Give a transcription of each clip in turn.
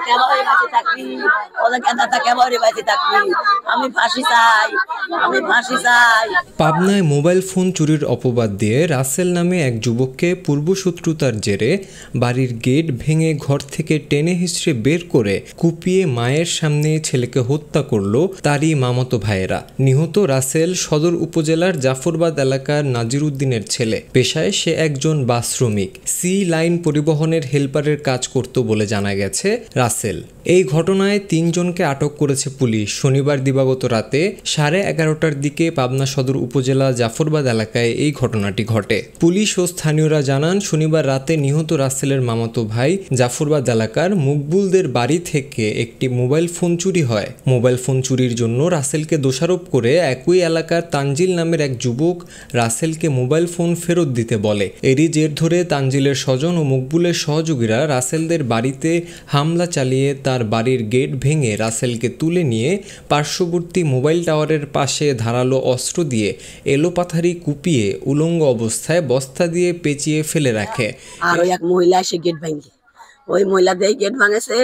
কেমন বাঁচে থাকবি, ওদের কেদারটা কেমন বাঁচে থাকবি, আমি ফাঁসি চাই, আমি ফাঁসি চাই। পাবনায় মোবাইল ফোন চুরির অপবাদ দিয়ে রাসেল নামে এক যুবককে পূর্বশত্রুতার জেরে বাড়ির গেট ভেঙে ঘর থেকে টেনে হিঁচড়ে বের করে কুপিয়ে মায়ের সামনে ছেলেকে হত্যা করল তারই মামাতো ভাইয়েরা। নিহত রাসেল সদর উপজেলার জাফরবাদ এলাকার নাজির উদ্দিনের ছেলে। পেশায় সে একজন বাস শ্রমিক, সি লাইন পরিবহনের হেল্পারের কাজ করত বলে জানা গেছে রাসেল। এই ঘটনায় ৩ জনকে আটক করেছে পুলিশ। শনিবার দিবাগত রাতে 11:30টার দিকে পাবনা সদর উপজেলা জাফরবাদ এলাকায় এই ঘটনাটি ঘটে। পুলিশ ও স্থানীয়রা জানান, শনিবার রাতে নিহত রাসেলের মামাতো ভাই জাফরবাদ এলাকার মকবুলদের বাড়ি থেকে একটি মোবাইল ফোন চুরি হয়। মোবাইল ফোন চুরির জন্য রাসেলকে দোষারোপ করে একই এলাকার তানজিল নামের এক যুবক রাসেলকে মোবাইল ফোন ফেরত দিতে বলে। এরই জের ধরে তানজিলের স্বজন ও মকবুলের সহযোগীরা রাসেলদের বাড়িতে হামলা চালিয়ে তার বাড়ির গেট ভেঙে রাসেলকে তুলে নিয়ে পার্শ্ববর্তী মোবাইল টাওয়ারের পাশে ধারালো অস্ত্র দিয়ে এলোপাথারি কুপিয়ে উলঙ্গ অবস্থায় বস্তা দিয়ে পেঁচিয়ে ফেলে রাখে। আর ওই এক মহিলা এসে গেট ভাঙে, ওই মহিলা দিয়ে গেট ভাঙেছে।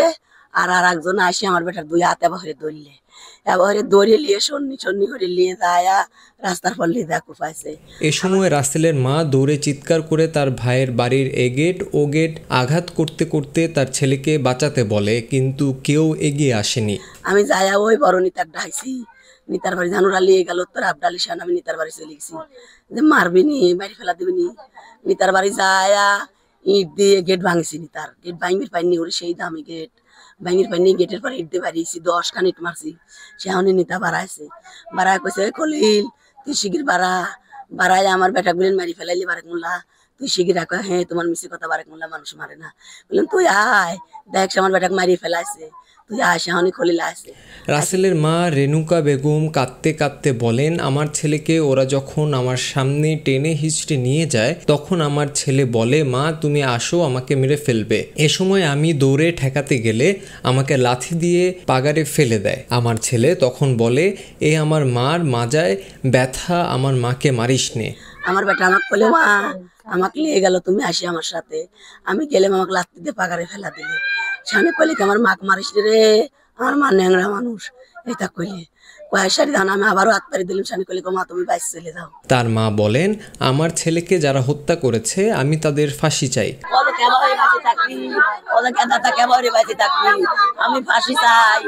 আর একজন আসে আমার বেটার 2 হাত এবারে ধরলে, এবারে দড়ি নিয়ে সন্নি করে নিয়ে যায় রাস্তার পর লিয়ে দেখো পাইছে। এ সময় রাসেলের মা দৌড়ে চিৎকার করে তার ভাইয়ের বাড়ির গেট ও গেট আঘাত করতে করতে তার ছেলেকে বাঁচাতে বলে, কিন্তু কেউ এগিয়ে আসেনি। আমি যাই ওই বড় নিতার ডাইছি, নিতার বাড়ি ধানুরা লিয়ে গেল তোর আবডালি শান, আমি নিতার বাড়ি চলে গেছি যে মারবি নি, বাড়ি ফেলা দিবি নি। নিতার বাড়ি যায় ইট দিয়ে গেট ভাঙিছি, নিতার গেট ভাঙির পাইনি, ওরে সেই দামি গেট ভাঙির পাইনি। গেটের পরে ইট দিয়ে বাড়িয়েছি, 10 খান ইট মারছি। সে এমনি নিতা বাড়াইছে, বাড়ায় কইছে খলিল তুই শিগির বাড়ায় আমার বেটা গুলিন মারি ফেলাইলি বারেক মোল্লা, তুই শিগির রাখ। হ্যাঁ তোমার মিশে কথা, বারেক মোল্লা মানুষ মারে না। বললাম তুই আয় দেখ আমার বেটাকে মারিয়ে ফেলাইছে, তুই আসে হনি খলিল আসে। রাসেলের মা রেনুকা বেগম কাঁদতে কাঁদতে বলেন, আমার ছেলেকে ওরা যখন আমার সামনে টেনে হিঁচড়ে নিয়ে যায় তখন আমার ছেলে বলে, মা তুমি আসো, আমাকে মেরে ফেলবে। এ সময় আমি দৌড়ে ঠেকাতে গেলে আমাকে লাথি দিয়ে পাগারে ফেলে দেয়। আমার ছেলে তখন বলে, এ আমার মার মাজায় ব্যথা, আমার মাকে মারিস নে। আমার বেটা আমাকে বলে, মা আমাকে নিয়ে গেল, তুমি আসি আমার সাথে। আমি গেলাম, আমাকে লাথি দিয়ে পাগারে ফেলা দিলে। সামনে কইলে আমার মাক মারিস রে, আমার মা ন্যাংরা মানুষ, এটা কইলে কয়েকসারি ধান আমি আবারও হাত পাড়ি দিলাম। সামনে কইলে মা তুমি বাইরে চলে যাও। তার মা বলেন, আমার ছেলেকে যারা হত্যা করেছে আমি তাদের ফাঁসি চাই। ওদের কেমন বাঁচে থাকবি, ওদের কেদারটা কেমন বাঁচে থাকবি, আমি ফাঁসি চাই,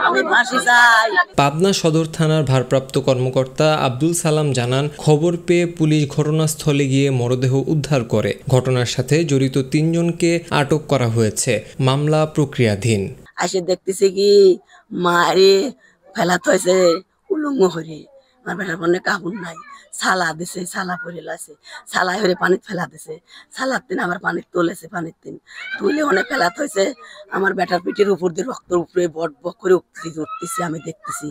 আমি ফাঁসি চাই। পাবনা সদর থানার ভারপ্রাপ্ত কর্মকর্তা আব্দুল সালাম জানান, খবর পেয়ে পুলিশ ঘটনাস্থলে গিয়ে মরদেহ উদ্ধার করে। ঘটনার সাথে জড়িত 3 জনকে আটক করা হয়েছে, মামলা প্রক্রিয়াধীন। আসে দেখতেছি কি মারে ফেলাতে হয়েছে উলঙ্গ হরে, আমার বেটার মনে কাপড় নাই, ছালা দিছে, ছালা পরে লাইছে, ছালা হরে পানি ফেলা দিছে, ছালার দিন আবার পানি তোলেছে, পানির দিন তুলে অনেক ফেলাতে হয়েছে। আমার বেটার পিঠের উপর দিয়ে রক্তের উপরে বট বক করে উঠতেছে, আমি দেখতেছি।